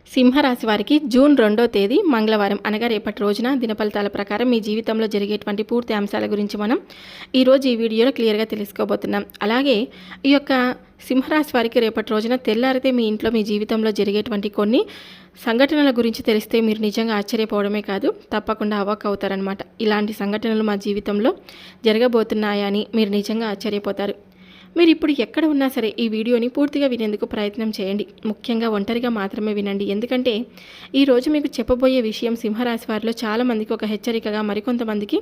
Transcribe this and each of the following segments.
సింహరాశి వారికి జూన్ 2వ తేదీ మంగళవారం అనగా రేపటి రోజున దినఫలితాల ప్రకారం మీ జీవితంలో జరిగేటువంటి పూర్తి అంశాల గురించి మనం ఈరోజు ఈ వీడియోలో క్లియర్గా తెలుసుకోబోతున్నాం. అలాగే ఈ యొక్క సింహరాశి వారికి రేపటి రోజున తెల్లారితే మీ ఇంట్లో మీ జీవితంలో జరిగేటువంటి కొన్ని సంఘటనల గురించి తెలిస్తే మీరు నిజంగా ఆశ్చర్యపోవడమే కాదు, తప్పకుండా అవాక్ అవుతారనమాట. ఇలాంటి సంఘటనలు మా జీవితంలో జరగబోతున్నాయని మీరు నిజంగా ఆశ్చర్యపోతారు. మీరు ఇప్పుడు ఎక్కడ ఉన్నా సరే ఈ వీడియోని పూర్తిగా వినేందుకు ప్రయత్నం చేయండి. ముఖ్యంగా ఒంటరిగా మాత్రమే వినండి. ఎందుకంటే ఈరోజు మీకు చెప్పబోయే విషయం సింహరాశి వారిలో చాలామందికి ఒక హెచ్చరికగా, మరికొంతమందికి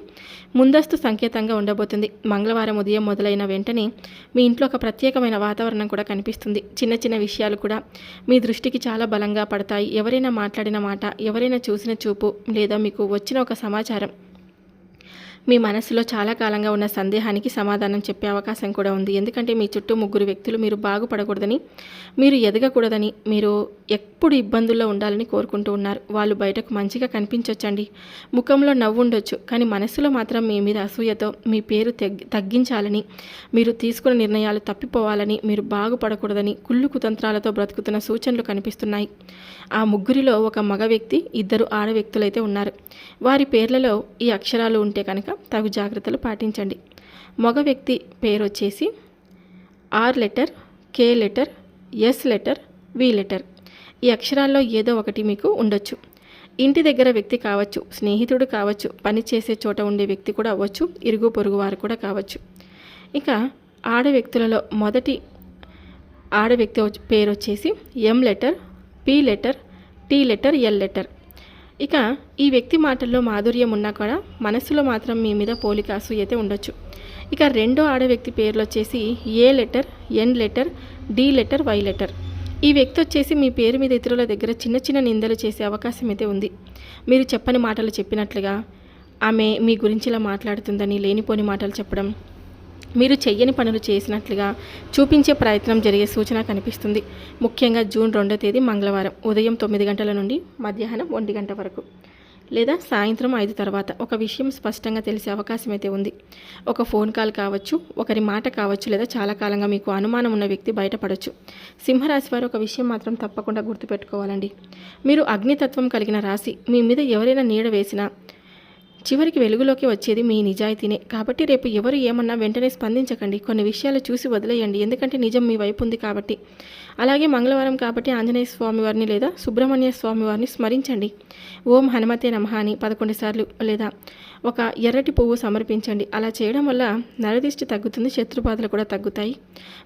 ముందస్తు సంకేతంగా ఉండబోతుంది. మంగళవారం ఉదయం మొదలైన వెంటనే మీ ఇంట్లో ఒక ప్రత్యేకమైన వాతావరణం కూడా కనిపిస్తుంది. చిన్న చిన్న విషయాలు కూడా మీ దృష్టికి చాలా బలంగా పడతాయి. ఎవరైనా మాట్లాడిన మాట, ఎవరైనా చూసిన చూపు, లేదా మీకు వచ్చిన ఒక సమాచారం మీ మనసులో చాలా కాలంగా ఉన్న సందేహానికి సమాధానం చెప్పే అవకాశం కూడా ఉంది. ఎందుకంటే మీ చుట్టూ ముగ్గురు వ్యక్తులు మీరు బాగుపడకూడదని, మీరు ఎదగకూడదని, మీరు ఎప్పుడు ఇబ్బందుల్లో ఉండాలని కోరుకుంటూ ఉన్నారు. వాళ్ళు బయటకు మంచిగా కనిపించవచ్చండి, ముఖంలో నవ్వు ఉండొచ్చు, కానీ మనసులో మాత్రం మీ మీద అసూయతో మీ పేరు తగ్గించాలని, మీరు తీసుకున్న నిర్ణయాలు తప్పిపోవాలని, మీరు బాగుపడకూడదని కుళ్ళు కుతంత్రాలతో బ్రతుకుతున్న సూచనలు కనిపిస్తున్నాయి. ఆ ముగ్గురిలో ఒక మగ వ్యక్తి, ఇద్దరు ఆడ వ్యక్తులైతే ఉన్నారు. వారి పేర్లలో ఈ అక్షరాలు ఉంటే కనుక తగు జాగ్రత్తలు పాటించండి. మగ వ్యక్తి పేరు వచ్చేసి R letter, K letter, S letter, V letter. ఈ అక్షరాల్లో ఏదో ఒకటి మీకు ఉండొచ్చు. ఇంటి దగ్గర వ్యక్తి కావచ్చు, స్నేహితుడు కావచ్చు, పని చేసే చోట ఉండే వ్యక్తి కూడా అవ్వచ్చు, ఇరుగు పొరుగు వారు కూడా కావచ్చు. ఇక ఆడ వ్యక్తులలో మొదటి ఆడ వ్యక్తి పేరు వచ్చేసి M letter, P letter, T letter, L letter. ఇక ఈ వ్యక్తి మాటల్లో మాధుర్యం ఉన్నా కూడా మనసులో మాత్రం మీ మీద పోలిక అసూయతే ఉండొచ్చు. ఇక రెండో ఆడ వ్యక్తి పేర్లు వచ్చేసి A letter, N letter, D letter, Y letter. ఈ వ్యక్తి వచ్చేసి మీ పేరు మీద ఇతరుల దగ్గర చిన్న చిన్న నిందలు చేసే అవకాశం అయితే ఉంది. మీరు చెప్పని మాటలు చెప్పినట్లుగా ఆమె మీ గురించి ఇలా మాట్లాడుతుందని లేనిపోని మాటలు చెప్పడం, మీరు చెయ్యని పనులు చేసినట్లుగా చూపించే ప్రయత్నం జరిగే సూచన కనిపిస్తుంది. ముఖ్యంగా జూన్ 2వ తేదీ మంగళవారం ఉదయం 9 గంటల నుండి మధ్యాహ్నం 1 గంట వరకు, లేదా సాయంత్రం 5 తర్వాత ఒక విషయం స్పష్టంగా తెలిసే అవకాశం అయితే ఉంది. ఒక ఫోన్ కాల్ కావచ్చు, ఒకరి మాట కావచ్చు, లేదా చాలా కాలంగా మీకు అనుమానం ఉన్న వ్యక్తి బయటపడవచ్చు. సింహరాశి వారు ఒక విషయం మాత్రం తప్పకుండా గుర్తుపెట్టుకోవాలండి. మీరు అగ్నితత్వం కలిగిన రాశి. మీ మీద ఎవరైనా నీడ వేసినా చివరికి వెలుగులోకి వచ్చేది మీ నిజాయితీనే. కాబట్టి రేపు ఎవరు ఏమన్నా వెంటనే స్పందించకండి. కొన్ని విషయాలు చూసి వదిలేయండి. ఎందుకంటే నిజం మీ వైపు ఉంది కాబట్టి. అలాగే మంగళవారం కాబట్టి ఆంజనేయ స్వామి వారిని లేదా సుబ్రహ్మణ్య స్వామి వారిని స్మరించండి. ఓం హనుమతే నమః అని 11 సార్లు లేదా ఒక ఎర్రటి పువ్వు సమర్పించండి. అలా చేయడం వల్ల నరదిష్టి తగ్గుతుంది, శత్రుబాధలు కూడా తగ్గుతాయి.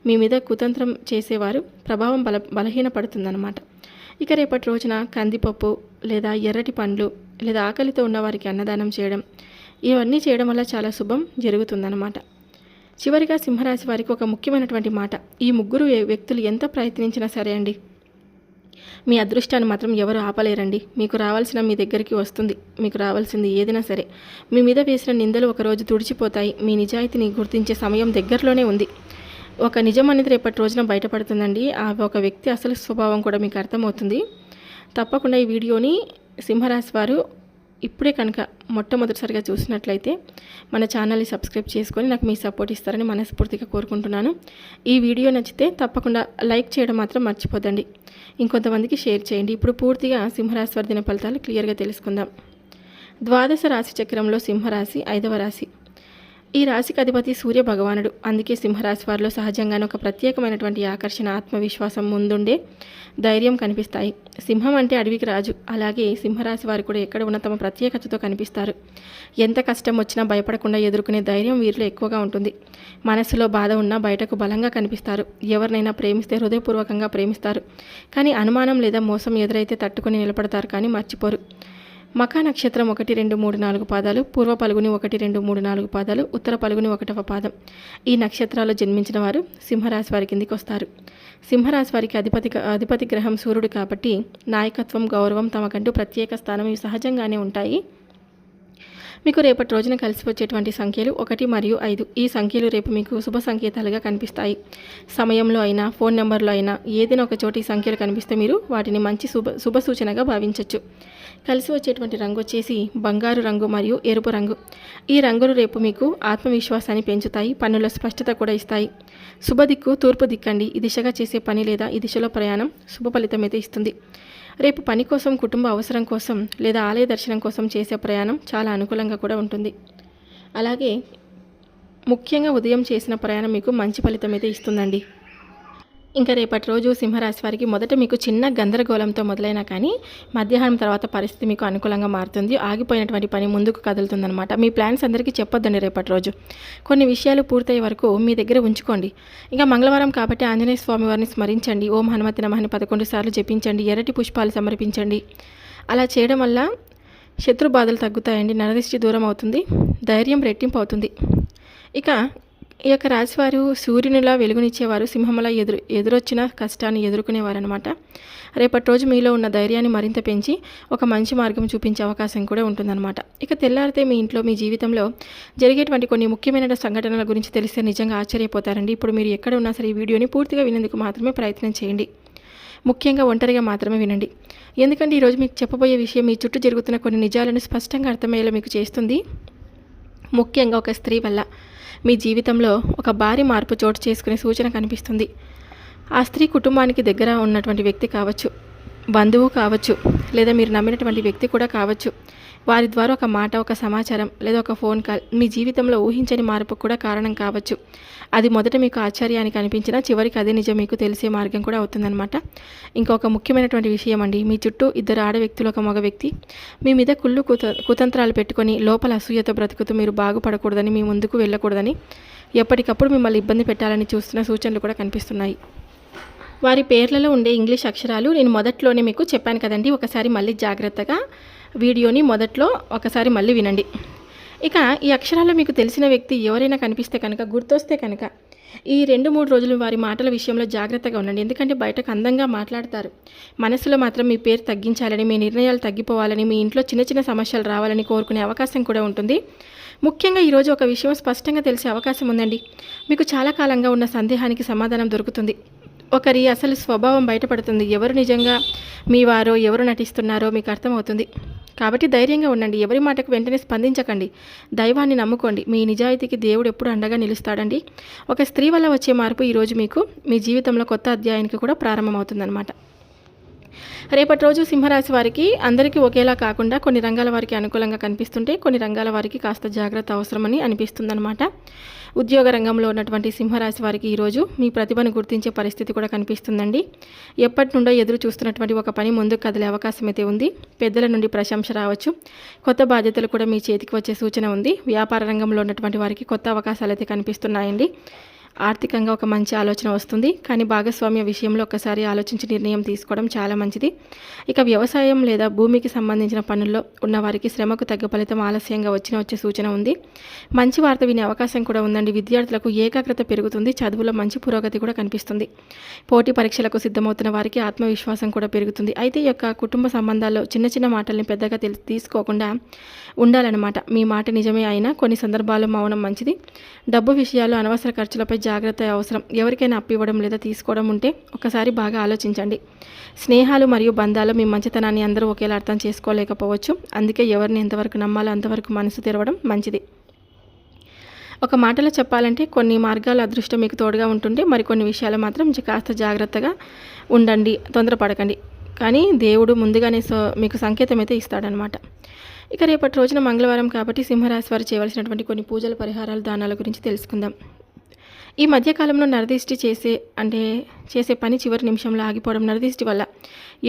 మీ మీద కుతంత్రం చేసేవారు ప్రభావం బలహీనపడుతుందన్నమాట. ఇక రేపటి రోజున కందిపప్పు లేదా ఎర్రటి పండ్లు లేదా ఆకలితో ఉన్నవారికి అన్నదానం చేయడం, ఇవన్నీ చేయడం వల్ల చాలా శుభం జరుగుతుందన్నమాట. చివరిగా సింహరాశి వారికి ఒక ముఖ్యమైనటువంటి మాట. ఈ ముగ్గురు వ్యక్తులు ఎంత ప్రయత్నించినా సరే అండి, మీ అదృష్టాన్ని మాత్రం ఎవరు ఆపలేరండి. మీకు రావాల్సిన మీ దగ్గరికి వస్తుంది. మీకు రావాల్సింది ఏదైనా సరే. మీ మీద వేసిన నిందలు ఒకరోజు తుడిచిపోతాయి. మీ నిజాయితీని గుర్తించే సమయం దగ్గరలోనే ఉంది. ఒక నిజం అనేది రేపటి రోజున బయటపడుతుందండి. ఆ ఒక వ్యక్తి అసలు స్వభావం కూడా మీకు అర్థమవుతుంది. తప్పకుండా ఈ వీడియోని సింహరాశి వారు ఇప్పుడే కనుక మొట్టమొదటిసారిగా చూసినట్లయితే మన ఛానల్ని సబ్స్క్రైబ్ చేసుకొని నాకు మీ సపోర్ట్ ఇస్తారని మనస్ఫూర్తిగా కోరుకుంటున్నాను. ఈ వీడియో నచ్చితే తప్పకుండా లైక్ చేయడం మాత్రం మర్చిపోదండి. ఇంకొంతమందికి షేర్ చేయండి. ఇప్పుడు పూర్తిగా సింహరాశి వారి దిన ఫలితాలు క్లియర్గా తెలుసుకుందాం. ద్వాదశ రాశి చక్రంలో సింహరాశి 5వ రాశి. ఈ రాశికి అధిపతి సూర్య భగవానుడు. అందుకే సింహరాశి వారిలో సహజంగానే ఒక ప్రత్యేకమైనటువంటి ఆకర్షణ, ఆత్మవిశ్వాసం, ముందుండే ధైర్యం కనిపిస్తాయి. సింహం అంటే అడవికి రాజు. అలాగే సింహరాశి వారు కూడా ఎక్కడ ఉన్న తమ ప్రత్యేకతతో కనిపిస్తారు. ఎంత కష్టం వచ్చినా భయపడకుండా ఎదుర్కొనే ధైర్యం వీరిలో ఎక్కువగా ఉంటుంది. మనసులో బాధ ఉన్నా బయటకు బలంగా కనిపిస్తారు. ఎవరినైనా ప్రేమిస్తే హృదయపూర్వకంగా ప్రేమిస్తారు. కానీ అనుమానం లేదా మోసం ఎదురైతే తట్టుకొని నిలబడతారు, కానీ మర్చిపోరు. మఖ నక్షత్రం 1, 2, 3, 4 పాదాలు, పూర్వ పలుగుని 1, 2, 3, 4 పాదాలు, ఉత్తర పలుగుని 1వ పాదం. ఈ నక్షత్రాల్లో జన్మించిన వారు సింహరాశి వారి కిందికి వస్తారు. సింహరాశి వారికి అధిపతి గ్రహం సూర్యుడు కాబట్టి నాయకత్వం, గౌరవం, తమకంటూ ప్రత్యేక స్థానం ఇవి సహజంగానే ఉంటాయి. మీకు రేపటి రోజున కలిసి వచ్చేటువంటి సంఖ్యలు 1 మరియు 5. ఈ సంఖ్యలు రేపు మీకు శుభ సంకేతాలుగా కనిపిస్తాయి. సమయంలో అయినా, ఫోన్ నెంబర్లో అయినా ఏదైనా ఒక చోట ఈ సంఖ్యలు కనిపిస్తే మీరు వాటిని మంచి శుభ సూచనగా భావించవచ్చు. కలిసి వచ్చేటువంటి రంగు వచ్చేసి బంగారు రంగు మరియు ఎరుపు రంగు. ఈ రంగులు రేపు మీకు ఆత్మవిశ్వాసాన్ని పెంచుతాయి, పనుల స్పష్టత కూడా ఇస్తాయి. శుభదిక్కు తూర్పు దిక్కండి. ఈ దిశగా చేసే పని లేదా ఈ దిశలో ప్రయాణం శుభ ఫలితం అయితే ఇస్తుంది. రేపు పని కోసం, కుటుంబ అవసరం కోసం లేదా ఆలయ దర్శనం కోసం చేసే ప్రయాణం చాలా అనుకూలంగా కూడా ఉంటుంది. అలాగే ముఖ్యంగా ఉదయం చేసిన ప్రయాణం మీకు మంచి ఫలితం అయితే ఇస్తుందండి. ఇంకా రేపటి రోజు సింహరాశి వారికి మొదట మీకు చిన్న గందరగోళంతో మొదలైనా కానీ మధ్యాహ్నం తర్వాత పరిస్థితి మీకు అనుకూలంగా మారుతుంది. ఆగిపోయినటువంటి పని ముందుకు కదులుతుందనమాట. మీ ప్లాన్స్ అందరికీ చెప్పొద్దండి రేపటి రోజు. కొన్ని విషయాలు పూర్తయ్యే వరకు మీ దగ్గర ఉంచుకోండి. ఇంకా మంగళవారం కాబట్టి ఆంజనేయ స్వామి వారిని స్మరించండి. ఓం హనుమతి నమః 11 సార్లు జపించండి. ఎర్రటి పుష్పాలు సమర్పించండి. అలా చేయడం వల్ల శత్రు బాధలు తగ్గుతాయండి. నరదిష్టి దూరం అవుతుంది. ధైర్యం రెట్టింపు అవుతుంది. ఇక ఈ యొక్క రాశివారు సూర్యునిలా వెలుగునిచ్చేవారు. సింహంలా ఎదురొచ్చిన కష్టాన్ని ఎదుర్కొనేవారు అనమాట. రేపటి రోజు మీలో ఉన్న ధైర్యాన్ని మరింత పెంచి ఒక మంచి మార్గం చూపించే అవకాశం కూడా ఉంటుందన్నమాట. ఇక తెల్లారితే మీ ఇంట్లో, మీ జీవితంలో జరిగేటువంటి కొన్ని ముఖ్యమైన సంఘటనల గురించి తెలిస్తే నిజంగా ఆశ్చర్యపోతారండి. ఇప్పుడు మీరు ఎక్కడ ఉన్నా సరే ఈ వీడియోని పూర్తిగా వినేందుకు మాత్రమే ప్రయత్నం చేయండి. ముఖ్యంగా ఒంటరిగా మాత్రమే వినండి. ఎందుకంటే ఈరోజు మీకు చెప్పబోయే విషయం మీ చుట్టూ జరుగుతున్న కొన్ని నిజాలను స్పష్టంగా అర్థమయ్యేలా మీకు చేస్తుంది. ముఖ్యంగా ఒక స్త్రీ వల్ల మీ జీవితంలో ఒక భారీ మార్పు చోటు చేసుకునే సూచన కనిపిస్తుంది. ఆ స్త్రీ కుటుంబానికి దగ్గర ఉన్నటువంటి వ్యక్తి కావచ్చు, బంధువు కావచ్చు, లేదా మీరు నమ్మినటువంటి వ్యక్తి కూడా కావచ్చు. వారి ద్వారా ఒక మాట, ఒక సమాచారం లేదా ఒక ఫోన్ కాల్ మీ జీవితంలో ఊహించని మార్పు కూడా కారణం కావచ్చు. అది మొదట మీకు ఆశ్చర్యానికి అనిపించినా చివరికి అదే నిజం మీకు తెలిసే మార్గం కూడా అవుతుందన్నమాట. ఇంకొక ముఖ్యమైనటువంటి విషయం అండి, మీ చుట్టూ 2 ఆడ వ్యక్తులు, ఒక మగ వ్యక్తి మీ మీద కుతంత్రాలు పెట్టుకొని లోపల అసూయతో బ్రతుకుతూ మీరు బాగుపడకూడదని, మీ ముందుకు వెళ్ళకూడదని, ఎప్పటికప్పుడు మిమ్మల్ని ఇబ్బంది పెట్టాలని చూస్తున్న సూచనలు కూడా కనిపిస్తున్నాయి. వారి పేర్లలో ఉండే ఇంగ్లీష్ అక్షరాలు నేను మొదట్లోనే మీకు చెప్పాను కదండి. ఒకసారి మళ్ళీ జాగ్రత్తగా వీడియోని మొదట్లో ఒకసారి మళ్ళీ వినండి. ఇక ఈ అక్షరాల్లో మీకు తెలిసిన వ్యక్తి ఎవరైనా కనిపిస్తే కనుక, గుర్తొస్తే కనుక ఈ 2-3 రోజులు వారి మాటల విషయంలో జాగ్రత్తగా ఉండండి. ఎందుకంటే బయటకు అందంగా మాట్లాడతారు, మనసులో మాత్రం మీ పేరు తగ్గించాలని, మీ నిర్ణయాలు తగ్గిపోవాలని, మీ ఇంట్లో చిన్న చిన్న సమస్యలు రావాలని కోరుకునే అవకాశం కూడా ఉంటుంది. ముఖ్యంగా ఈరోజు ఒక విషయం స్పష్టంగా తెలిసే అవకాశం ఉందండి. మీకు చాలా కాలంగా ఉన్న సందేహానికి సమాధానం దొరుకుతుంది. ఒకరి అసలు స్వభావం బయటపడుతుంది. ఎవరు నిజంగా మీ వారో, ఎవరు నటిస్తున్నారో మీకు అర్థమవుతుంది. కాబట్టి ధైర్యంగా ఉండండి. ఎవరి మాటకు వెంటనే స్పందించకండి. దైవాన్ని నమ్ముకోండి. మీ నిజాయితీకి దేవుడు ఎప్పుడు అండగా నిలుస్తాడండి. ఒక స్త్రీ వల్ల వచ్చే మార్పు ఈరోజు మీకు మీ జీవితంలో కొత్త అధ్యాయానికి కూడా ప్రారంభమవుతుందన్నమాట. రేపటి రోజు సింహరాశి వారికి అందరికీ ఒకేలా కాకుండా కొన్ని రంగాల వారికి అనుకూలంగా కనిపిస్తుంటే కొన్ని రంగాల వారికి కాస్త జాగ్రత్త అవసరమని అనిపిస్తుందన్నమాట. ఉద్యోగ రంగంలో ఉన్నటువంటి సింహరాశి వారికి ఈరోజు మీ ప్రతిభను గుర్తించే పరిస్థితి కూడా కనిపిస్తుందండి. ఎప్పటి నుండో ఎదురు చూస్తున్నటువంటి ఒక పని ముందుకు కదిలే అవకాశం అయితే ఉంది. పెద్దల నుండి ప్రశంస రావచ్చు. కొత్త బాధ్యతలు కూడా మీ చేతికి వచ్చే సూచన ఉంది. వ్యాపార రంగంలో ఉన్నటువంటి వారికి కొత్త అవకాశాలు అయితే కనిపిస్తున్నాయండి. ఆర్థికంగా ఒక మంచి ఆలోచన వస్తుంది. కానీ భాగస్వామ్య విషయంలో ఒకసారి ఆలోచించి నిర్ణయం తీసుకోవడం చాలా మంచిది. ఇక వ్యవసాయం లేదా భూమికి సంబంధించిన పనుల్లో ఉన్నవారికి శ్రమకు తగ్గ ఫలితం ఆలస్యంగా వచ్చే సూచన ఉంది. మంచి వార్త వినే అవకాశం కూడా ఉందండి. విద్యార్థులకు ఏకాగ్రత పెరుగుతుంది. చదువులో మంచి పురోగతి కూడా కనిపిస్తుంది. పోటీ పరీక్షలకు సిద్ధమవుతున్న వారికి ఆత్మవిశ్వాసం కూడా పెరుగుతుంది. అయితే ఈ యొక్క కుటుంబ సంబంధాల్లో చిన్న చిన్న మాటల్ని పెద్దగా తీసుకోకుండా ఉండాలన్నమాట. మీ మాట నిజమే అయినా కొన్ని సందర్భాల్లో మౌనం మంచిది. డబ్బు విషయాలు, అనవసర ఖర్చులపై జాగ్రత్త అవసరం. ఎవరికైనా అప్పు ఇవ్వడం లేదా తీసుకోవడం ఉంటే ఒకసారి బాగా ఆలోచించండి. స్నేహాలు మరియు బంధాలు మీ మంచితనాన్ని అందరూ ఒకేలా అర్థం చేసుకోలేకపోవచ్చు. అందుకే ఎవరిని ఎంతవరకు నమ్మాలో అంతవరకు మనసు తెరవడం మంచిది. ఒక మాటలో చెప్పాలంటే కొన్ని మార్గాల అదృష్టం మీకు తోడుగా ఉంటుంటే మరికొన్ని విషయాలు మాత్రం కాస్త జాగ్రత్తగా ఉండండి. తొందరపడకండి. కానీ దేవుడు ముందుగానే మీకు సంకేతం అయితే ఇస్తాడనమాట. ఇక రేపటి రోజున మంగళవారం కాబట్టి సింహరాశి వారు చేయవలసినటువంటి కొన్ని పూజల, పరిహారాలు, దానాల గురించి తెలుసుకుందాం. ఈ మధ్యకాలంలో నరదిష్టి చేసే పని చివరి నిమిషంలో ఆగిపోవడం, నరదిష్టి వల్ల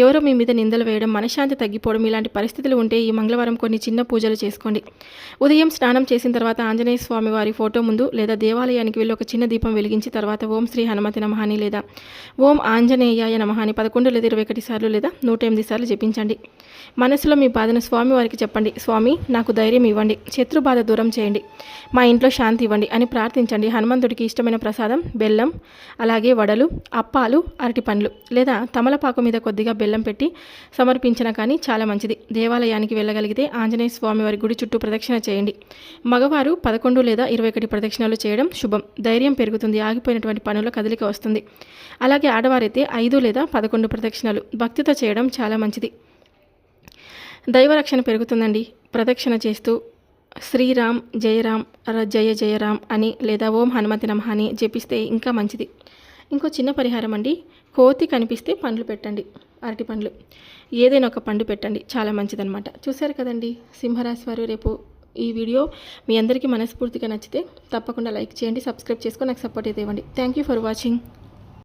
ఎవరో మీ మీద నిందలు వేయడం, మనశ్శాంతి తగ్గిపోవడం ఇలాంటి పరిస్థితులు ఉంటే ఈ మంగళవారం కొన్ని చిన్న పూజలు చేసుకోండి. ఉదయం స్నానం చేసిన తర్వాత ఆంజనేయ స్వామి వారి ఫోటో ముందు లేదా దేవాలయానికి వెళ్ళి ఒక చిన్న దీపం వెలిగించి తర్వాత ఓం శ్రీ హనుమతి నమః అని లేదా ఓం ఆంజనేయాయ నమః అని 11 లేదా 21 సార్లు లేదా 108 సార్లు జపించండి. మనసులో మీ బాధను స్వామి వారికి చెప్పండి. స్వామి, నాకు ధైర్యం ఇవ్వండి, శత్రు బాధ దూరం చేయండి, మా ఇంట్లో శాంతి ఇవ్వండి అని ప్రార్థించండి. హనుమంతుడికి ఇష్టమైన ప్రసాదం బెల్లం, అలాగే వడలు, అప్పాలు, అరటి పండ్లు లేదా తమలపాకు మీద కొద్దిగా బెల్లం పెట్టి సమర్పించిన కానీ చాలా మంచిది. దేవాలయానికి వెళ్ళగలిగితే ఆంజనేయ స్వామి వారి గుడి చుట్టూ ప్రదక్షిణ చేయండి. మగవారు 11 లేదా 21 ప్రదక్షిణలు చేయడం శుభం. ధైర్యం పెరుగుతుంది. ఆగిపోయినటువంటి పనుల కదలిక వస్తుంది. అలాగే ఆడవారైతే 5 లేదా 11 ప్రదక్షిణలు భక్తితో చేయడం చాలా మంచిది. దైవరక్షణ పెరుగుతుందండి. ప్రదక్షిణ చేస్తూ శ్రీరామ్ జయరామ్ జయ జయరామ్ అని లేదా ఓం హనుమతి నమః అని జపిస్తే ఇంకా మంచిది. ఇంకో చిన్న పరిహారం అండి, కోతి కనిపిస్తే పండ్లు పెట్టండి, అరటి పండ్లు ఏదైనా ఒక పండు పెట్టండి, చాలా మంచిదన్నమాట. చూశారు కదండి సింహరాశి వారు. రేపు ఈ వీడియో మీ అందరికీ మనస్ఫూర్తిగా నచ్చితే తప్పకుండా లైక్ చేయండి, సబ్స్క్రైబ్ చేసుకొని నాకు సపోర్ట్ అయితే ఇవ్వండి. Thank you for watching.